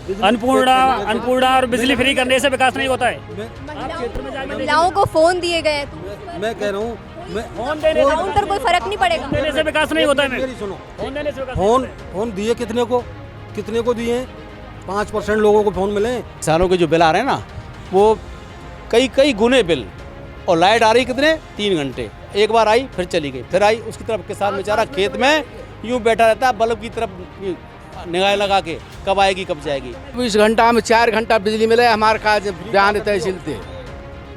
अन्नपूर्णा और बिजली फ्री करने से विकास नहीं होता है। महिलाओं को फोन दिए गए हैं, तो मैं कह रहा हूँ, फोन पर कोई फर्क नहीं पड़ेगा। देने से विकास नहीं होता है। मेरी सुनो, फोन देने से विकास नहीं होता है। फोन दिए कितने को दिए? 5% लोगों को फोन मिले। किसानों के जो बिल आ रहे हैं ना, वो कई गुने बिल, और लाइट आ रही कितने 3 घंटे, एक बार आई फिर चली गई, फिर आई, उसकी तरफ किसान बेचारा खेत में यूं बैठा रहता है बल्ब की तरफ निगाह लगा के, कब आएगी कब जाएगी। 24 घंटा में 4 घंटा बिजली मिले, हमारे काज बयान तहसील थे,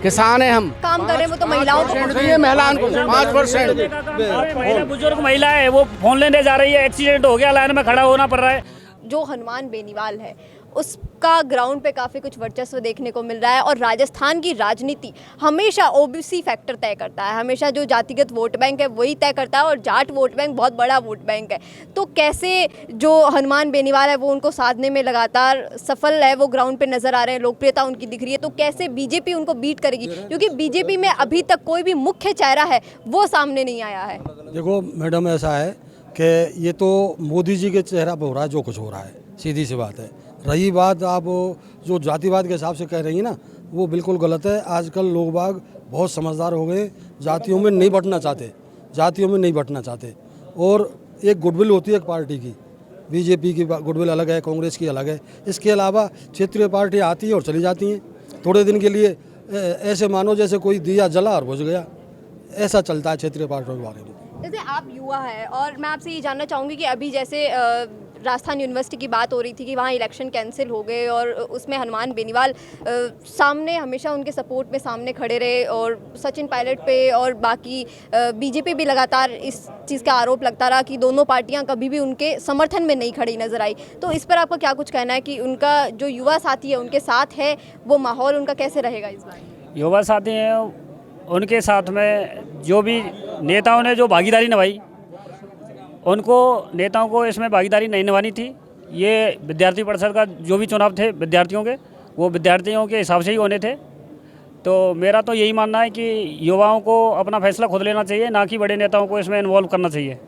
किसान है हम। काम कर रहे हैं वो तो महिलाओं को महिलाओं को 5%। महिला बुजुर्ग महिला है, वो फोन लेने जा रही है, एक्सीडेंट हो गया, लाइन में खड़ा होना पड़ रहा है। जो हनुमान बेनीवाल है उसका ग्राउंड पे काफ़ी कुछ वर्चस्व देखने को मिल रहा है। और राजस्थान की राजनीति हमेशा ओबीसी फैक्टर तय करता है, हमेशा जो जातिगत वोट बैंक है वही तय करता है, और जाट वोट बैंक बहुत बड़ा वोट बैंक है। तो कैसे जो हनुमान बेनीवाल है वो उनको साधने में लगातार सफल है, वो ग्राउंड पे नज़र आ रहे हैं, लोकप्रियता उनकी दिख रही है, तो कैसे बीजेपी उनको बीट करेगी? क्योंकि बीजेपी में अभी तक कोई भी मुख्य चेहरा है वो सामने नहीं आया है। देखो मैडम, ऐसा है कि ये तो मोदी जी के चेहरा पर हो रहा है जो कुछ हो रहा है, सीधी सी बात है। रही बात आप जो जातिवाद के हिसाब से कह रही हैं ना, वो बिल्कुल गलत है। आजकल लोग बाग बहुत समझदार हो गए, जातियों में नहीं बंटना चाहते, और एक गुडविल होती है एक पार्टी की, बीजेपी की गुडविल अलग है, कांग्रेस की अलग है। इसके अलावा क्षेत्रीय पार्टी आती है और चली जाती हैं थोड़े दिन के लिए, ऐसे मानो जैसे कोई दिया जला और बुझ गया, ऐसा चलता है क्षेत्रीय पार्टियों के बारे में। जैसे आप युवा हैं और मैं आपसे ये जानना चाहूँगी कि अभी जैसे राजस्थान यूनिवर्सिटी की बात हो रही थी कि वहाँ इलेक्शन कैंसिल हो गए, और उसमें हनुमान बेनीवाल सामने हमेशा उनके सपोर्ट में सामने खड़े रहे, और सचिन पायलट पे और बाकी बीजेपी भी लगातार इस चीज़ का आरोप लगता रहा कि दोनों पार्टियां कभी भी उनके समर्थन में नहीं खड़ी नजर आई। तो इस पर आपका क्या कुछ कहना है कि उनका जो युवा साथी है उनके साथ है, वो माहौल उनका कैसे रहेगा इस बार? युवा साथी हैं, उनके साथ में जो भी नेताओं ने जो भागीदारी निभाई, उनको नेताओं को इसमें भागीदारी नहीं निभानी थी। ये विद्यार्थी परिषद का जो भी चुनाव थे विद्यार्थियों के, वो विद्यार्थियों के हिसाब से ही होने थे। तो मेरा तो यही मानना है कि युवाओं को अपना फैसला खुद लेना चाहिए, ना कि बड़े नेताओं को इसमें इन्वॉल्व करना चाहिए।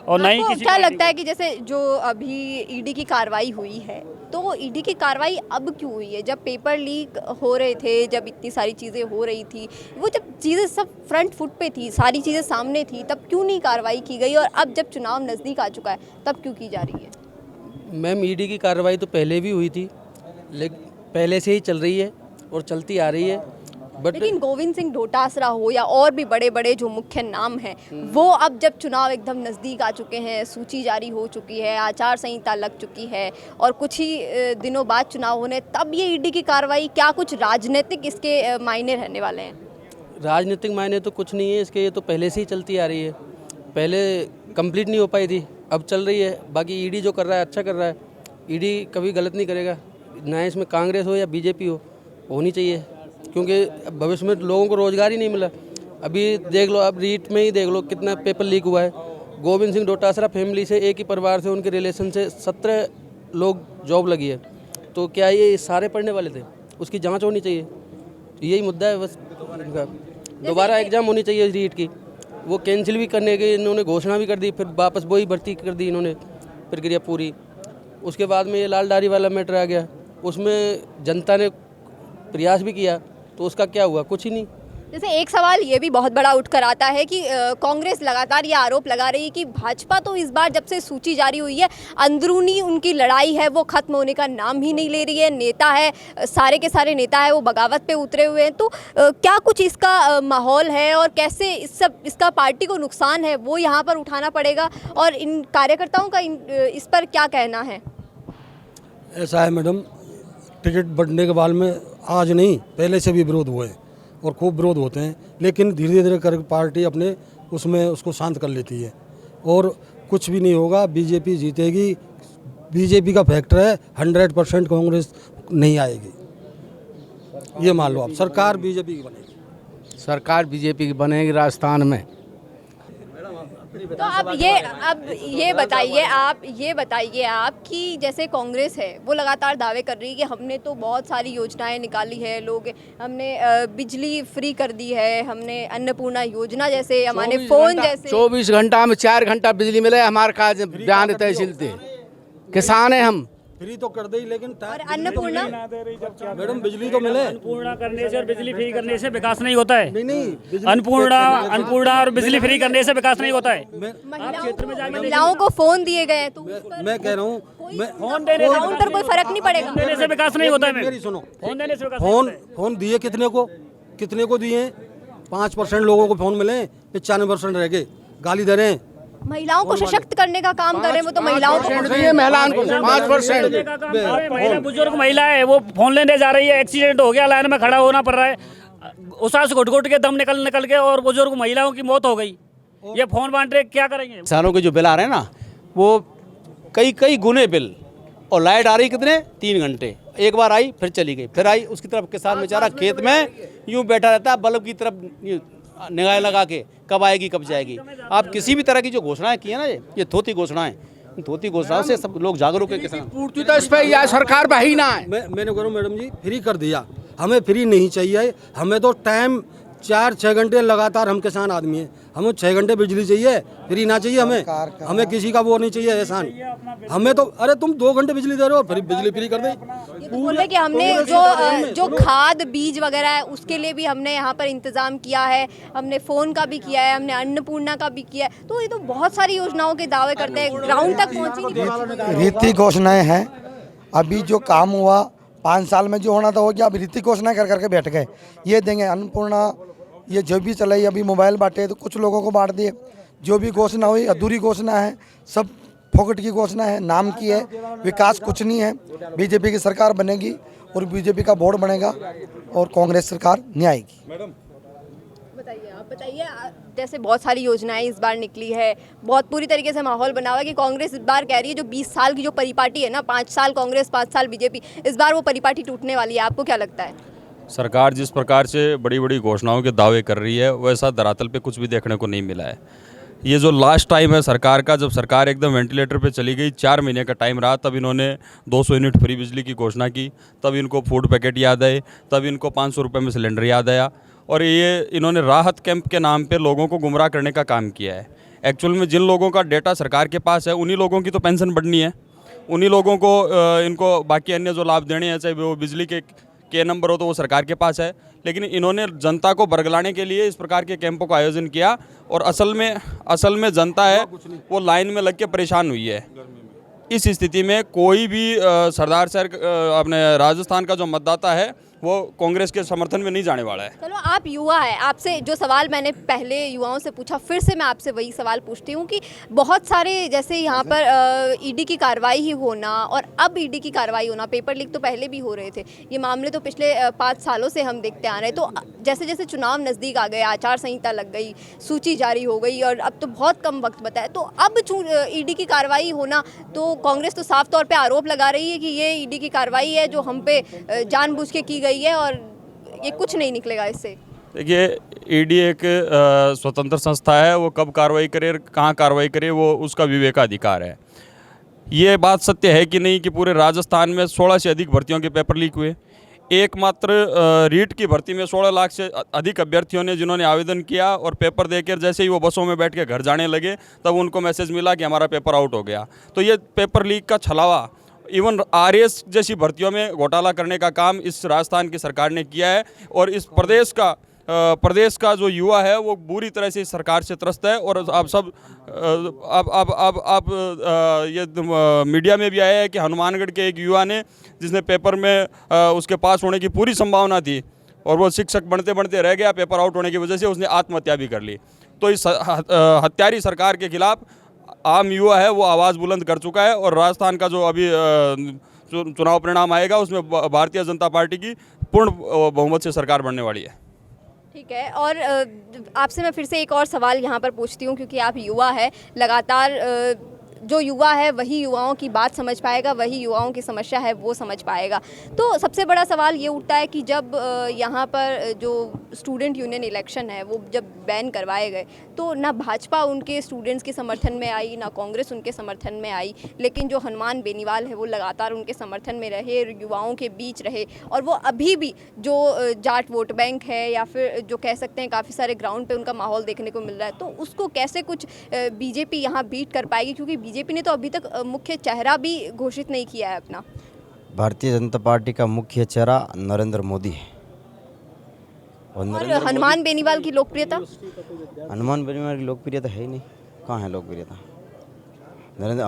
और नहीं किसी क्या लगता है कि जैसे जो अभी ईडी की कार्रवाई हुई है, तो ईडी की कार्रवाई अब क्यों हुई है? जब पेपर लीक हो रहे थे, जब इतनी सारी चीज़ें हो रही थी, वो जब चीज़ें सब फ्रंट फुट पे थी, सारी चीज़ें सामने थी, तब क्यों नहीं कार्रवाई की गई? और अब जब चुनाव नज़दीक आ चुका है तब क्यों की जा रही है? मैम, ईडी की कार्रवाई तो पहले भी हुई थी, लेकिन पहले से ही चल रही है और चलती आ रही है। लेकिन गोविंद सिंह डोटासरा हो या और भी बड़े बड़े जो मुख्य नाम हैं, वो अब जब चुनाव एकदम नज़दीक आ चुके हैं, सूची जारी हो चुकी है, आचार संहिता लग चुकी है, और कुछ ही दिनों बाद चुनाव होने, तब ये ईडी की कार्रवाई, क्या कुछ राजनीतिक इसके मायने रहने वाले हैं? राजनीतिक मायने तो कुछ नहीं है इसके, ये तो पहले से ही चलती आ रही है। पहले कंप्लीट नहीं हो पाई थी, अब चल रही है। बाकी ईडी जो कर रहा है अच्छा कर रहा है, ईडी कभी गलत नहीं करेगा, ना इसमें कांग्रेस हो या बीजेपी हो, होनी चाहिए, क्योंकि भविष्य में लोगों को रोज़गार ही नहीं मिला। अभी देख लो, अब रीट में ही देख लो कितना पेपर लीक हुआ है। गोविंद सिंह डोटासरा फैमिली से, एक ही परिवार से, उनके रिलेशन से 17 लोग जॉब लगी है। तो क्या ये सारे पढ़ने वाले थे? उसकी जांच होनी चाहिए, यही मुद्दा है बस इनका। दोबारा एग्ज़ाम होनी चाहिए रीट की, वो कैंसिल भी करने की इन्होंने घोषणा भी कर दी, फिर वापस वही भर्ती कर दी इन्होंने, प्रक्रिया पूरी। उसके बाद में ये लालडारी वाला मैटर आ गया, उसमें जनता ने प्रयास भी किया, तो उसका क्या हुआ? कुछ ही नहीं। जैसे एक सवाल ये भी बहुत बड़ा उठकर आता है कि कांग्रेस लगातार ये आरोप लगा रही है कि भाजपा तो इस बार जब से सूची जारी हुई है, अंदरूनी उनकी लड़ाई है वो खत्म होने का नाम ही नहीं ले रही है। नेता है, सारे के सारे नेता है वो बगावत पे उतरे हुए हैं। तो क्या कुछ इसका माहौल है, और कैसे इसका पार्टी को नुकसान है वो यहाँ पर उठाना पड़ेगा, और इन कार्यकर्ताओं का इस पर क्या कहना है? ऐसा है मैडम, टिकट बढ़ने के बाद में आज नहीं, पहले से भी विरोध हुए और खूब विरोध होते हैं, लेकिन धीरे धीरे कर पार्टी अपने उसमें उसको शांत कर लेती है, और कुछ भी नहीं होगा। बीजेपी जीतेगी, बीजेपी का फैक्टर है, 100% कांग्रेस नहीं आएगी, ये मान लो आप। सरकार बीजेपी की बनेगी, सरकार बीजेपी की बनेगी राजस्थान में। तो अब ये बताइए आप कि जैसे कांग्रेस है वो लगातार दावे कर रही है कि हमने तो बहुत सारी योजनाएं निकाली है, हमने बिजली फ्री कर दी है, हमने अन्नपूर्णा योजना जैसे, हमारे फोन जैसे। 24 घंटा में 4 घंटा बिजली मिले, हमारे काज बयान तहसील थे, किसान है हम। फ्री तो कर दे, लेकिन और अन्नपूर्णा मैडम बिजली तो मिले। अन्नपूर्णा करने से और बिजली फ्री करने से विकास नहीं होता है। नहीं अन्नपूर्णा और बिजली फ्री करने से विकास नहीं होता है। महिलाओं को फोन दिए गए हैं, तो मैं कह रहा हूँ, फोन देने ग्राउंड पर कोई फर्क नहीं पड़ेगा। देने से विकास नहीं होता है। मेरी सुनो, फोन देने से विकास नहीं होता है। फोन दिए कितने को दिए? 5% लोगों को फोन मिले, 95% रह गए, गाली दे रहे हैं। महिलाओं को सशक्त करने का काम कर रहे हैं, वो तो महिलाओं को महिलाओं को 5%। महिला बुजुर्ग महिला है, वो फोन लेने जा रही है, एक्सीडेंट हो गया, लाइन में खड़ा होना पड़ रहा है, उसा से घुट के दम निकल के और बुजुर्ग महिलाओं की मौत हो गई। ये फोन बांट रहे, क्या करेंगे? किसानों के जो बिल आ रहे हैं ना, वो कई गुने बिल, और लाइट आ रही कितने 3 घंटे, एक बार आई फिर चली गई, फिर आई, उसकी तरफ किसान बेचारा खेत में यूं बैठा रहता है, बल्ब की तरफ निगाह लगा के, कब आएगी कब जाएगी। आप किसी भी तरह की जो घोषणाएं की है ना, ये थोती घोषणाएं, धोती घोषणाओं से सब लोग जागरूक है। किसान पूर्ति तो इस पे यह सरकार बही ना है। मैंने कह रहा हूँ मैडम जी, फ्री कर दिया, हमें फ्री नहीं चाहिए, हमें तो टाइम 4-6 घंटे लगातार, हम किसान आदमी हैं, हमें 6 घंटे बिजली चाहिए, फ्री ना चाहिए हमें किसी का वो नहीं चाहिए एहसान। हमें तो अरे तुम 2 घंटे बिजली दे रहे हो, फिर बिजली फ्री कर दे। ये तो बोल रहे कि हमने जो खाद बीज वगैरह है उसके लिए भी हमने यहाँ पर इंतजाम किया है, हमने फोन का भी किया है, हमने अन्नपूर्णा का भी किया है। तो ये तो बहुत सारी योजनाओं के दावे करते हैं, ग्राउंड तक पहुँची नहीं। रीति घोषणाएं हैं। अभी जो काम हुआ 5 साल में जो होना था हो गया, अब रीति घोषणा कर करके बैठ गए। ये देंगे अन्नपूर्णा, ये जो भी चलाई, अभी मोबाइल बांटे तो कुछ लोगों को बांट दिए। जो भी घोषणा हुई अधूरी घोषणा है, सब फोकट की घोषणा है, नाम की है, विकास कुछ नहीं है। बीजेपी की सरकार बनेगी और बीजेपी का बोर्ड बनेगा और कांग्रेस सरकार नहीं आएगी। बताइए, आप बताइए, जैसे बहुत सारी योजनाएं इस बार निकली है, बहुत पूरी तरीके से माहौल बना हुआ है कि कांग्रेस इस बार कह रही है जो 20 साल की जो परिपाटी है ना, 5 साल कांग्रेस 5 साल बीजेपी, इस बार वो परिपाटी टूटने वाली है। आपको क्या लगता है? सरकार जिस प्रकार से बड़ी बड़ी घोषणाओं के दावे कर रही है, वैसा धरातल पे कुछ भी देखने को नहीं मिला है। ये जो लास्ट टाइम है सरकार का, जब सरकार एकदम वेंटिलेटर पे चली गई, 4 महीने का टाइम रहा, तब इन्होंने 200 यूनिट फ्री बिजली की घोषणा की, तब इनको फूड पैकेट याद आए, तब इनको 500 रुपये में सिलेंडर याद आया, और ये इन्होंने राहत कैंप के नाम पे लोगों को गुमराह करने का काम किया है। एक्चुअल में जिन लोगों का डेटा सरकार के पास है, उन्हीं लोगों की तो पेंशन बढ़नी है, उन्हीं लोगों को इनको बाकी अन्य जो लाभ देने हैं, चाहे वो बिजली के नंबर हो तो वो सरकार के पास है। लेकिन इन्होंने जनता को बरगलाने के लिए इस प्रकार के कैंपों का आयोजन किया, और असल में जनता है वो लाइन में लग के परेशान हुई है। इस स्थिति में कोई भी सरदार शहर अपने राजस्थान का जो मतदाता है वो कांग्रेस के समर्थन में नहीं जाने वाला है। चलो, आप युवा है, आपसे जो सवाल मैंने पहले युवाओं से पूछा, फिर से मैं आपसे वही सवाल पूछती हूँ कि बहुत सारे जैसे यहाँ पर ईडी की कार्रवाई ही होना और अब ईडी की कार्रवाई होना, पेपर लीक तो पहले भी हो रहे थे, ये मामले तो पिछले 5 सालों से हम देखते आ रहे हैं। तो जैसे जैसे चुनाव नज़दीक आ गए, आचार संहिता लग गई, सूची जारी हो गई और अब तो बहुत कम वक्त बचा है, तो अब ईडी की कार्रवाई होना, तो कांग्रेस तो साफ तौर पर आरोप लगा रही है कि ये ईडी की कार्रवाई है जो हम पे जानबूझ के की गई है और ये कुछ नहीं निकलेगा इससे। देखिए, ईडी एक स्वतंत्र संस्था है, वो कब कार्रवाई करे, कहाँ कार्रवाई करे, वो उसका विवेकाधिकार है। ये बात सत्य है कि नहीं कि पूरे राजस्थान में 16 से अधिक भर्तियों के पेपर लीक हुए। एकमात्र रीट की भर्ती में 16 लाख से अधिक अभ्यर्थियों ने जिन्होंने आवेदन किया, और पेपर देकर जैसे ही वो बसों में बैठ के घर जाने लगे, तब उनको मैसेज मिला कि हमारा पेपर आउट हो गया। तो ये पेपर लीक का छलावा, इवन आरएएस जैसी भर्तियों में घोटाला करने का काम इस राजस्थान की सरकार ने किया है, और इस प्रदेश का जो युवा है वो बुरी तरह से इस सरकार से त्रस्त है। और आप सब ये मीडिया में भी आया है कि हनुमानगढ़ के एक युवा ने, जिसने पेपर में उसके पास होने की पूरी संभावना थी और वो शिक्षक बनते बनते रह गया, पेपर आउट होने की वजह से उसने आत्महत्या भी कर ली। तो इस हत्यारी सरकार के खिलाफ आम युवा है वो आवाज़ बुलंद कर चुका है, और राजस्थान का जो अभी चुनाव परिणाम आएगा उसमें भारतीय जनता पार्टी की पूर्ण बहुमत से सरकार बनने वाली है। ठीक है, और आपसे मैं फिर से एक और सवाल यहाँ पर पूछती हूँ, क्योंकि आप युवा है, लगातार जो युवा है वही युवाओं की बात समझ पाएगा, वही युवाओं की समस्या है वो समझ पाएगा। तो सबसे बड़ा सवाल ये उठता है कि जब यहाँ पर जो स्टूडेंट यूनियन इलेक्शन है वो जब बैन करवाए गए, तो ना भाजपा उनके स्टूडेंट्स के समर्थन में आई, ना कांग्रेस उनके समर्थन में आई, लेकिन जो हनुमान बेनीवाल है वो लगातार उनके समर्थन में रहे, युवाओं के बीच रहे, और वो अभी भी जो जाट वोट बैंक है या फिर जो कह सकते हैं काफ़ी सारे ग्राउंड पर उनका माहौल देखने को मिल रहा है, तो उसको कैसे कुछ बीजेपी यहाँ बीट कर पाएगी, क्योंकि बीजेपी ने तो अभी तक मुख्य चेहरा भी घोषित नहीं किया है अपना। भारतीय जनता पार्टी का मुख्य चेहरा नरेंद्र मोदी है। और हनुमान बेनीवाल की लोकप्रियता? हनुमान बेनीवाल की लोकप्रियता है ही नहीं, कहाँ है लोकप्रियता।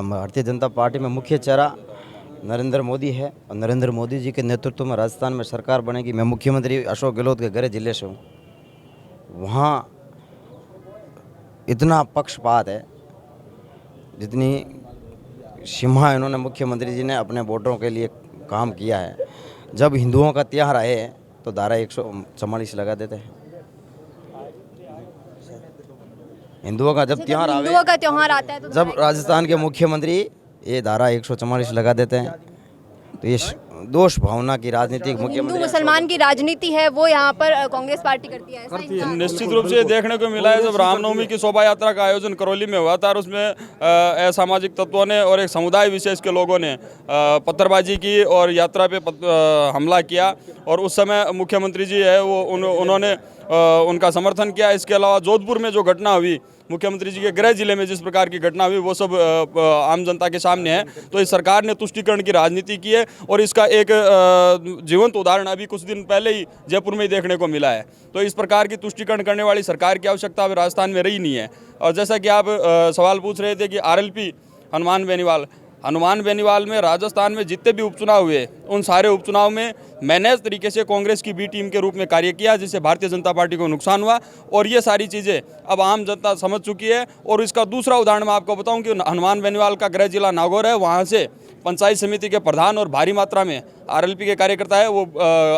भारतीय जनता पार्टी में मुख्य चेहरा नरेंद्र मोदी है और नरेंद्र मोदी जी के नेतृत्व में राजस्थान में सरकार बनेगी। मैं मुख्यमंत्री अशोक गहलोत के गृह जिले से हूँ, वहाँ इतना पक्षपात है, जितनी सीमा इन्होंने मुख्यमंत्री जी ने अपने वोटरों के लिए काम किया है। जब हिंदुओं का त्यौहार आए तो धारा 144 लगा देते हैं। हिंदुओं का जब त्योहार आता है तो जब राजस्थान के मुख्यमंत्री ये धारा 144 लगा देते हैं, तो ये दोष भावना की राजनीति हिंदू मुख्यमंत्री मुसलमान की राजनीति है वो यहाँ पर कांग्रेस पार्टी करती है, ऐसा निश्चित रूप से देखने को मिला है। जब रामनवमी की शोभा यात्रा का आयोजन करौली में हुआ था और उसमें असामाजिक तत्वों ने और एक समुदाय विशेष के लोगों ने पत्थरबाजी की और यात्रा पे हमला किया, और उस समय मुख्यमंत्री जी है वो उन्होंने उनका समर्थन किया। इसके अलावा जोधपुर में जो घटना हुई, मुख्यमंत्री जी के गृह जिले में जिस प्रकार की घटना हुई, वो सब आम जनता के सामने है। तो इस सरकार ने तुष्टीकरण की राजनीति की है और इसका एक जीवंत उदाहरण अभी कुछ दिन पहले ही जयपुर में ही देखने को मिला है। तो इस प्रकार की तुष्टीकरण करने वाली सरकार की आवश्यकता अब राजस्थान में रही नहीं है। और जैसा कि आप सवाल पूछ रहे थे कि RLP हनुमान बेनीवाल में राजस्थान में जितने भी उपचुनाव हुए, उन सारे उपचुनाव में मैनेज तरीके से कांग्रेस की बी टीम के रूप में कार्य किया, जिससे भारतीय जनता पार्टी को नुकसान हुआ। और ये सारी चीज़ें अब आम जनता समझ चुकी है। और इसका दूसरा उदाहरण मैं आपको बताऊं कि हनुमान बेनीवाल का गृह जिला नागौर है, वहाँ से पंचायत समिति के प्रधान और भारी मात्रा में RLP के कार्यकर्ता है, वो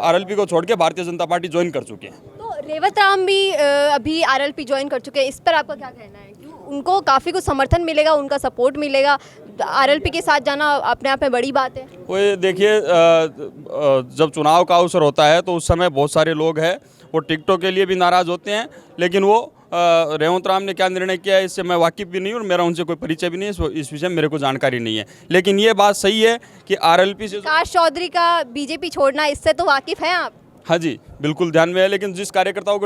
RLP को छोड़ के भारतीय जनता पार्टी ज्वाइन कर चुके हैं। तो रेवत राम भी अभी RLP ज्वाइन कर चुके हैं, इस पर आपका क्या कहना है? उनको काफ़ी कुछ समर्थन मिलेगा, उनका सपोर्ट मिलेगा, RLP के साथ जाना अपने आप में बड़ी बात है। वो देखिए, जब चुनाव का अवसर होता है तो उस समय बहुत सारे लोग हैं वो टिकटों के लिए भी नाराज़ होते हैं, लेकिन वो रेवंत राम ने क्या निर्णय किया है इससे मैं वाकिफ़ भी नहीं हूँ और मेरा उनसे कोई परिचय भी नहीं है, इस विषय में मेरे को जानकारी नहीं है। लेकिन ये बात सही है कि RLP से प्रकाश चौधरी का बीजेपी छोड़ना, इससे तो वाकिफ़ हैं आप? हाँ जी, बिल्कुल ध्यान में है। लेकिन जिस कार्यकर्ता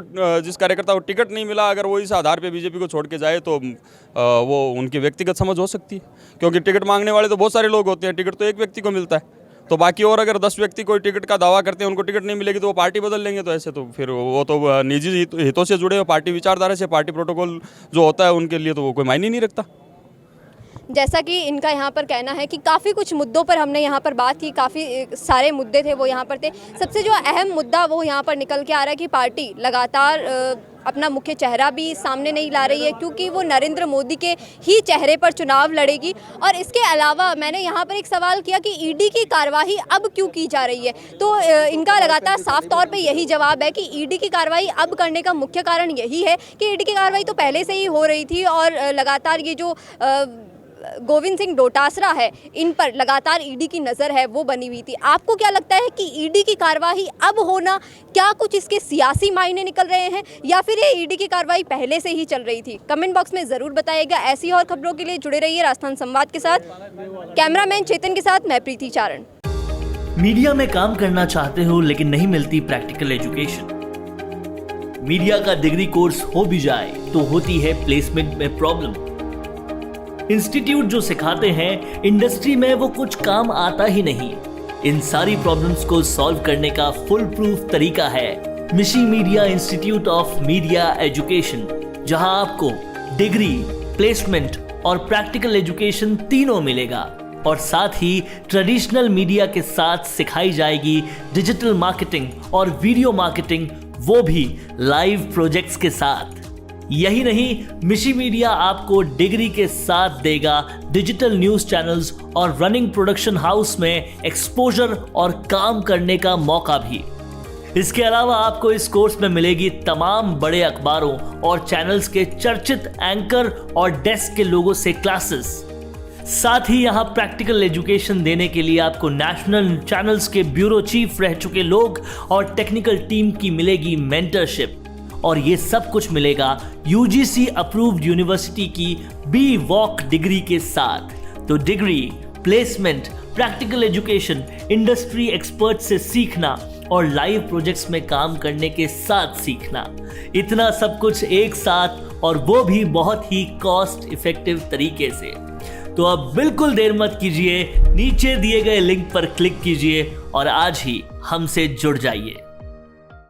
को टिकट नहीं मिला, अगर वो इस आधार पे बीजेपी को छोड़ के जाए तो वो उनकी व्यक्तिगत समझ हो सकती है, क्योंकि टिकट मांगने वाले तो बहुत सारे लोग होते हैं, टिकट तो एक व्यक्ति को मिलता है। तो बाकी और अगर 10 व्यक्ति कोई टिकट का दावा करते हैं, उनको टिकट नहीं मिलेगी तो वो पार्टी बदल लेंगे। तो ऐसे तो फिर वो तो निजी हितों से जुड़े हो, पार्टी विचारधारा से, पार्टी प्रोटोकॉल जो होता है उनके लिए तो वो कोई मायने नहीं रखता। जैसा कि इनका यहाँ पर कहना है कि काफ़ी कुछ मुद्दों पर हमने यहाँ पर बात की, काफ़ी सारे मुद्दे थे वो यहाँ पर थे। सबसे जो अहम मुद्दा वो यहाँ पर निकल के आ रहा है कि पार्टी लगातार अपना मुख्य चेहरा भी सामने नहीं ला रही है, क्योंकि वो नरेंद्र मोदी के ही चेहरे पर चुनाव लड़ेगी। और इसके अलावा मैंने यहाँ पर एक सवाल किया कि ईडी की कार्रवाई अब क्यों की जा रही है, तो इनका लगातार साफ तौर पे यही जवाब है कि ईडी की कार्रवाई अब करने का मुख्य कारण यही है कि ईडी की कार्रवाई तो पहले से ही हो रही थी और लगातार ये जो गोविंद सिंह डोटासरा है, इन पर लगातार ईडी की नज़र है वो बनी हुई थी। आपको क्या लगता है कि ईडी की कार्रवाई अब होना, क्या कुछ इसके सियासी मायने निकल रहे हैं या फिर ये ईडी की कार्रवाई पहले से ही चल रही थी? कमेंट बॉक्स में ज़रूर बताइएगा। ऐसी और खबरों के लिए जुड़े रहिए राजस्थान संवाद के साथ। कैमरामैन चेतन के साथ मैं प्रीति चारण। मीडिया में काम करना चाहते हो लेकिन नहीं मिलती प्रैक्टिकल एजुकेशन, मीडिया का डिग्री कोर्स हो भी जाए तो होती है प्लेसमेंट में प्रॉब्लम। इंस्टीट्यूट जो सिखाते हैं इंडस्ट्री में वो कुछ काम आता ही नहीं। इन सारी प्रॉब्लम्स को सॉल्व करने का फुल प्रूफ तरीका है मिशी media institute of media education, जहां आपको डिग्री, प्लेसमेंट और प्रैक्टिकल एजुकेशन तीनों मिलेगा और साथ ही ट्रेडिशनल मीडिया के साथ सिखाई जाएगी डिजिटल मार्केटिंग और वीडियो मार्केटिंग, वो भी लाइव प्रोजेक्ट्स के साथ। यही नहीं, मिशी मीडिया आपको डिग्री के साथ देगा डिजिटल न्यूज चैनल्स और रनिंग प्रोडक्शन हाउस में एक्सपोजर और काम करने का मौका भी। इसके अलावा आपको इस कोर्स में मिलेगी तमाम बड़े अखबारों और चैनल्स के चर्चित एंकर और डेस्क के लोगों से क्लासेस। साथ ही यहाँ प्रैक्टिकल एजुकेशन देने के लिए आपको नेशनल चैनल्स के ब्यूरो चीफ रह चुके लोग और टेक्निकल टीम की मिलेगी मेंटरशिप, और ये सब कुछ मिलेगा UGC अप्रूव्ड यूनिवर्सिटी की बी वॉक डिग्री के साथ। तो degree, placement, practical education, industry expert से सीखना और लाइव प्रोजेक्ट्स में काम करने के साथ सीखना, इतना सब कुछ एक साथ, और वो भी बहुत ही कॉस्ट इफेक्टिव तरीके से। तो अब बिल्कुल देर मत कीजिए, नीचे दिए गए लिंक पर क्लिक कीजिए और आज ही हमसे जुड़ जाइए।